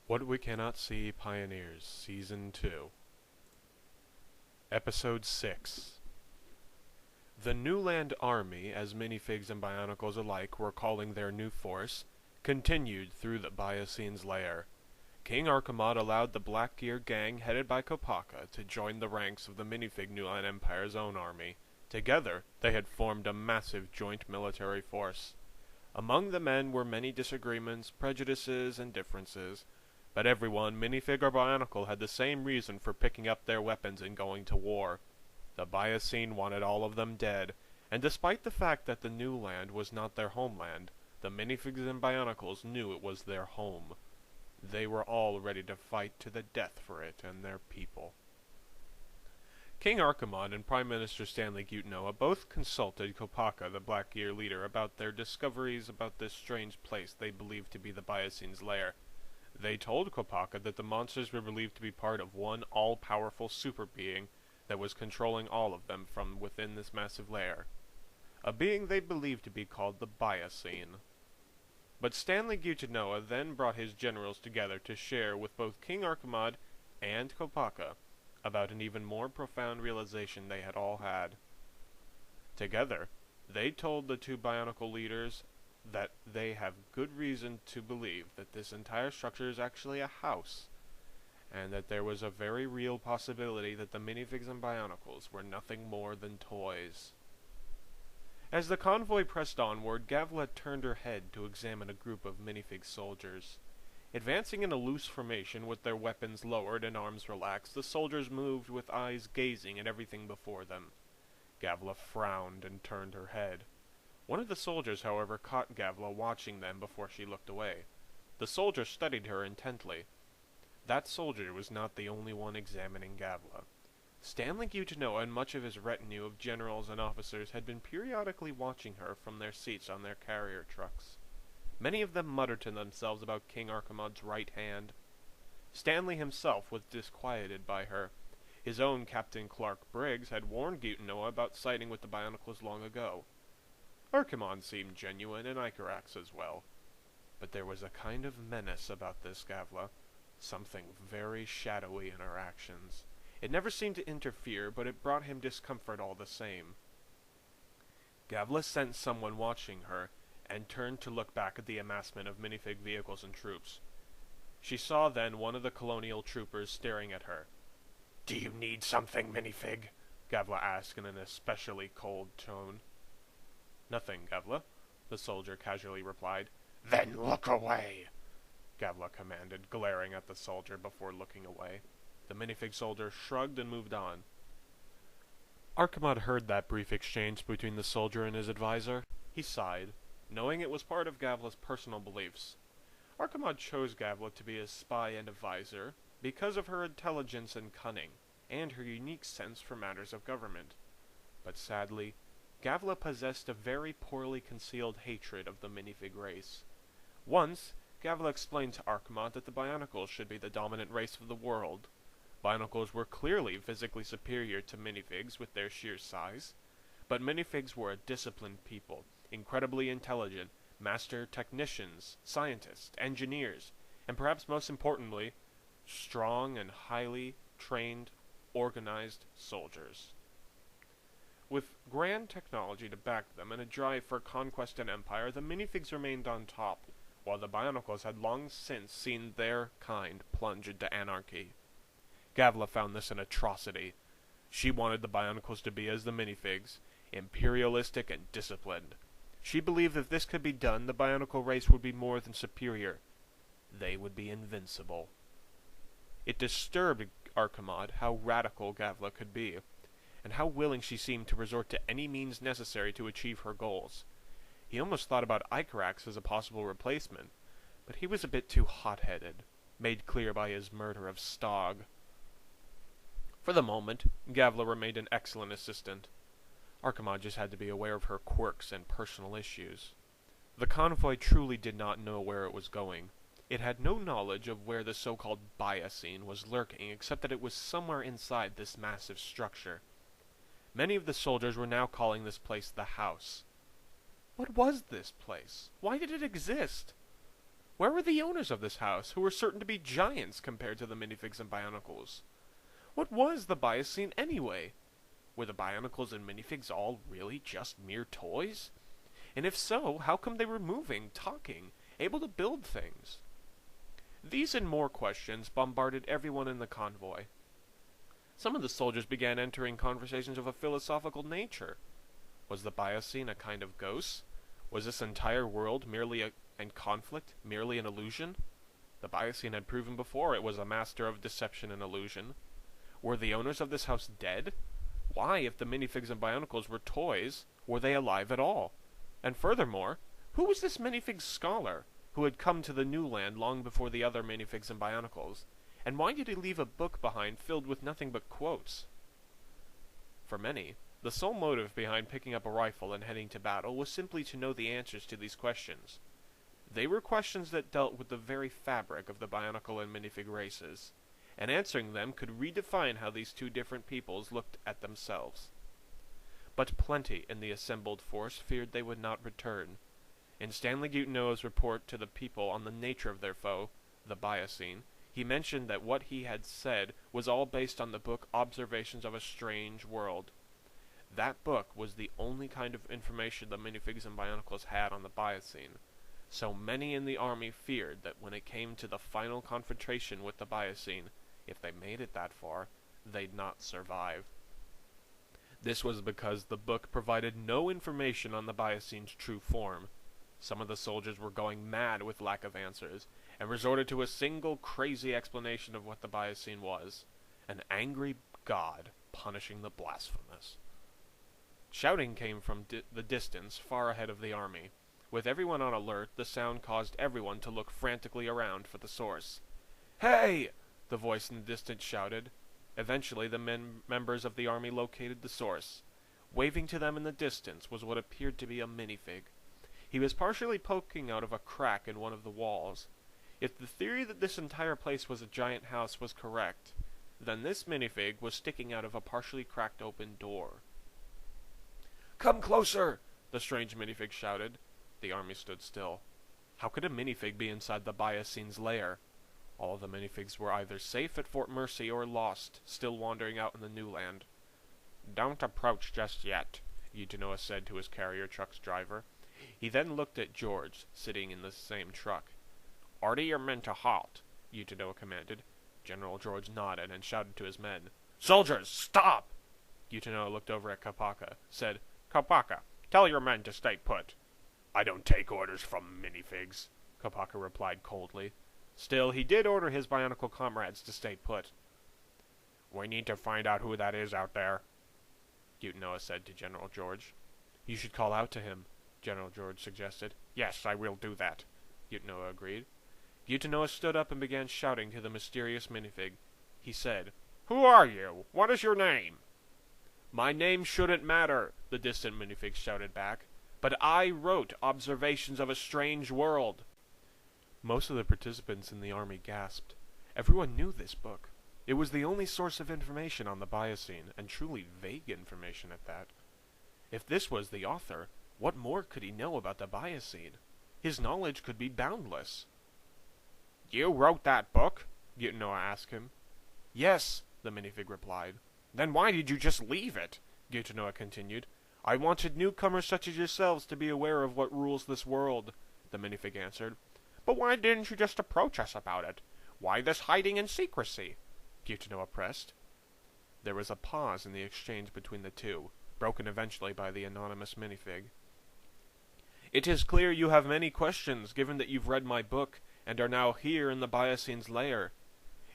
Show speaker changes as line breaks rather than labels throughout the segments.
What We Cannot See Pioneers, Season 2, Episode 6. The Newland Army, as minifigs and bionicles alike were calling their new force, continued through the Byacene's lair. King Archimald allowed the Blackgear gang headed by Kopaka to join the ranks of the minifig Newland Empire's own army. Together, they had formed a massive joint military force. Among the men were many disagreements, prejudices, and differences, but everyone, minifig or bionicle, had the same reason for picking up their weapons and going to war. The Byacene wanted all of them dead, and despite the fact that the new land was not their homeland, the minifigs and bionicles knew it was their home. They were all ready to fight to the death for it and their people. King Archimald and Prime Minister Stanley Gutenoa both consulted Kopaka, the Blackgear leader, about their discoveries about this strange place they believed to be the Byacene's lair. They told Kopaka that the monsters were believed to be part of one all-powerful super being that was controlling all of them from within this massive lair. A being they believed to be called the Byacene. But Stanley Gutenoa then brought his generals together to share with both King Archimald and Kopaka about an even more profound realization they had all had. Together, they told the two bionicle leaders that they have good reason to believe that this entire structure is actually a house, and that there was a very real possibility that the minifigs and bionicles were nothing more than toys. As the convoy pressed onward, Gavla turned her head to examine a group of minifig soldiers. Advancing in a loose formation with their weapons lowered and arms relaxed, the soldiers moved with eyes gazing at everything before them. Gavla frowned and turned her head. One of the soldiers, however, caught Gavla watching them before she looked away. The soldier studied her intently. That soldier was not the only one examining Gavla. Stanley Gutenoa and much of his retinue of generals and officers had been periodically watching her from their seats on their carrier trucks. Many of them muttered to themselves about King Archimald's right hand. Stanley himself was disquieted by her. His own Captain Clark Briggs had warned Gutenoa about siding with the Bionicles long ago. Archimald seemed genuine, and Icarax as well. But there was a kind of menace about this Gavla, something very shadowy in her actions. It never seemed to interfere, but it brought him discomfort all the same. Gavla sensed someone watching her, and turned to look back at the amassment of minifig vehicles and troops. She saw then one of the colonial troopers staring at her. "Do you need something, minifig?" Gavla asked in an especially cold tone. "Nothing, Gavla," the soldier casually replied. "Then look away," Gavla commanded, glaring at the soldier before looking away. The minifig soldier shrugged and moved on. Archimald heard that brief exchange between the soldier and his advisor. He sighed, knowing it was part of Gavla's personal beliefs. Archimald chose Gavla to be his spy and advisor because of her intelligence and cunning, and her unique sense for matters of government. But sadly, Gavla possessed a very poorly concealed hatred of the minifig race. Once, Gavla explained to Archimald that the bionicles should be the dominant race of the world. Bionicles were clearly physically superior to minifigs with their sheer size, but minifigs were a disciplined people, incredibly intelligent, master technicians, scientists, engineers, and perhaps most importantly, strong and highly trained, organized soldiers. With grand technology to back them and a drive for conquest and empire, the minifigs remained on top, while the bionicles had long since seen their kind plunge into anarchy. Gavla found this an atrocity. She wanted the bionicles to be as the minifigs, imperialistic and disciplined. She believed if this could be done, the bionicle race would be more than superior. They would be invincible. It disturbed Archimald how radical Gavla could be, and how willing she seemed to resort to any means necessary to achieve her goals. He almost thought about Icarax as a possible replacement, but he was a bit too hot-headed, made clear by his murder of Stog. For the moment, Gavla remained an excellent assistant. Archimald just had to be aware of her quirks and personal issues. The convoy truly did not know where it was going. It had no knowledge of where the so-called Byacene was lurking, except that it was somewhere inside this massive structure. Many of the soldiers were now calling this place the house. What was this place? Why did it exist? Where were the owners of this house, who were certain to be giants compared to the minifigs and bionicles? What was the Biocene anyway? Were the bionicles and minifigs all really just mere toys? And if so, how come they were moving, talking, able to build things? These and more questions bombarded everyone in the convoy. Some of the soldiers began entering conversations of a philosophical nature. Was the Biocene a kind of ghost? Was this entire world and conflict merely an illusion? The Biocene had proven before it was a master of deception and illusion. Were the owners of this house dead? Why, if the minifigs and bionicles were toys, were they alive at all? And furthermore, who was this minifig scholar, who had come to the new land long before the other minifigs and bionicles? And why did he leave a book behind filled with nothing but quotes? For many, the sole motive behind picking up a rifle and heading to battle was simply to know the answers to these questions. They were questions that dealt with the very fabric of the bionicle and minifig races, and answering them could redefine how these two different peoples looked at themselves. But plenty in the assembled force feared they would not return. In Stanley Gutenoa's report to the people on the nature of their foe, the Biocene, he mentioned that what he had said was all based on the book Observations of a Strange World. That book was the only kind of information the minifigs and bionicles had on the Biocene, so many in the army feared that when it came to the final confrontation with the Biocene, if they made it that far, they'd not survive. This was because the book provided no information on the Biocene's true form. Some of the soldiers were going mad with lack of answers, and resorted to a single crazy explanation of what the Biocene was: an angry god punishing the blasphemous. Shouting came from the distance, far ahead of the army. With everyone on alert, the sound caused everyone to look frantically around for the source. "Hey!" the voice in the distance shouted. Eventually, the members of the army located the source. Waving to them in the distance was what appeared to be a minifig. He was partially poking out of a crack in one of the walls. If the theory that this entire place was a giant house was correct, then this minifig was sticking out of a partially cracked open door. "Come closer!" the strange minifig shouted. The army stood still. How could a minifig be inside the Biocene's lair? All the minifigs were either safe at Fort Mercy or lost, still wandering out in the new land. "Don't approach just yet," Gutenoa said to his carrier truck's driver. He then looked at George, sitting in the same truck. "Order your men to halt," Gutenoa commanded. General George nodded and shouted to his men. "Soldiers, stop!" Gutenoa looked over at Kopaka, said, "Kopaka, tell your men to stay put." "I don't take orders from minifigs," Kopaka replied coldly. Still, he did order his bionicle comrades to stay put. "We need to find out who that is out there," Gutenoa said to General George. "You should call out to him," General George suggested. "Yes, I will do that," Gutenoa agreed. Gutenoa stood up and began shouting to the mysterious minifig. He said, "Who are you? What is your name?" "My name shouldn't matter," the distant minifig shouted back. "But I wrote Observations of a Strange World." Most of the participants in the army gasped. Everyone knew this book. It was the only source of information on the Biocene, and truly vague information at that. If this was the author, what more could he know about the Biocene? His knowledge could be boundless. "You wrote that book?" Gutenoa asked him. "Yes," the minifig replied. "Then why did you just leave it?" Gutenoa continued. "I wanted newcomers such as yourselves to be aware of what rules this world," the minifig answered. "But why didn't you just approach us about it? Why this hiding and secrecy?" Gutenoa pressed. There was a pause in the exchange between the two, broken eventually by the anonymous minifig. "It is clear you have many questions, given that you've read my book, and are now here in the Biocene's lair.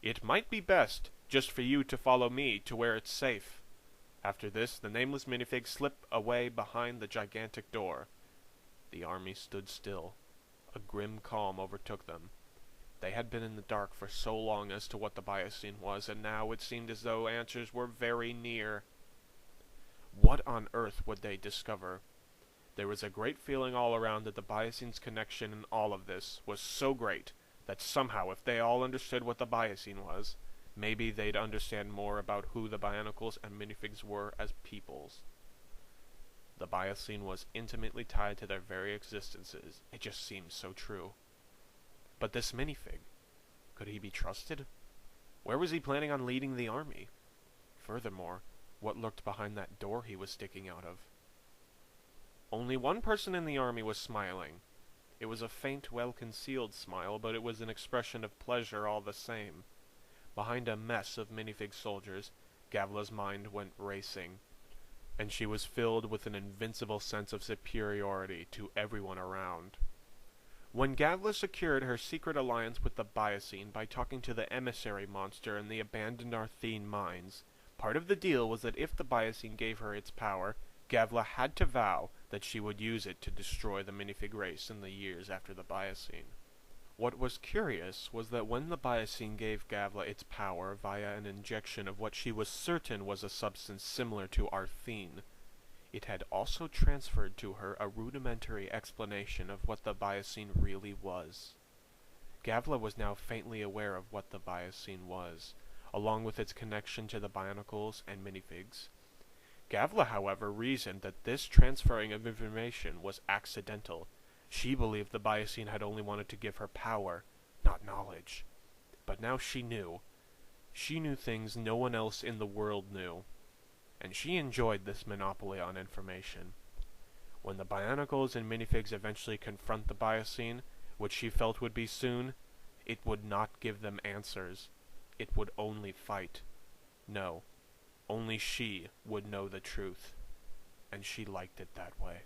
It might be best, just for you to follow me to where it's safe." After this, the nameless minifig slipped away behind the gigantic door. The army stood still. A grim calm overtook them. They had been in the dark for so long as to what the Biocene was, and now it seemed as though answers were very near. What on earth would they discover? There was a great feeling all around that the Biocene's connection in all of this was so great that somehow if they all understood what the Biocene was, maybe they'd understand more about who the Bionicles and minifigs were as peoples. The Biocene was intimately tied to their very existences. It just seemed so true. But this minifig, could he be trusted? Where was he planning on leading the army? Furthermore, what lurked behind that door he was sticking out of? Only one person in the army was smiling. It was a faint, well-concealed smile, but it was an expression of pleasure all the same. Behind a mess of minifig soldiers, Gavla's mind went racing, and she was filled with an invincible sense of superiority to everyone around. When Gavla secured her secret alliance with the Biocene by talking to the emissary monster in the abandoned Arthene mines, part of the deal was that if the Biocene gave her its power, Gavla had to vow that she would use it to destroy the minifig race in the years after the Biocene. What was curious was that when the Biocene gave Gavla its power via an injection of what she was certain was a substance similar to Arthene, it had also transferred to her a rudimentary explanation of what the Biocene really was. Gavla was now faintly aware of what the Biocene was, along with its connection to the Bionicles and minifigs. Gavla, however, reasoned that this transferring of information was accidental. She believed the Biocene had only wanted to give her power, not knowledge. But now she knew. She knew things no one else in the world knew, and she enjoyed this monopoly on information. When the Bionicles and minifigs eventually confront the Biocene, which she felt would be soon, it would not give them answers. It would only fight. No, only she would know the truth, and she liked it that way.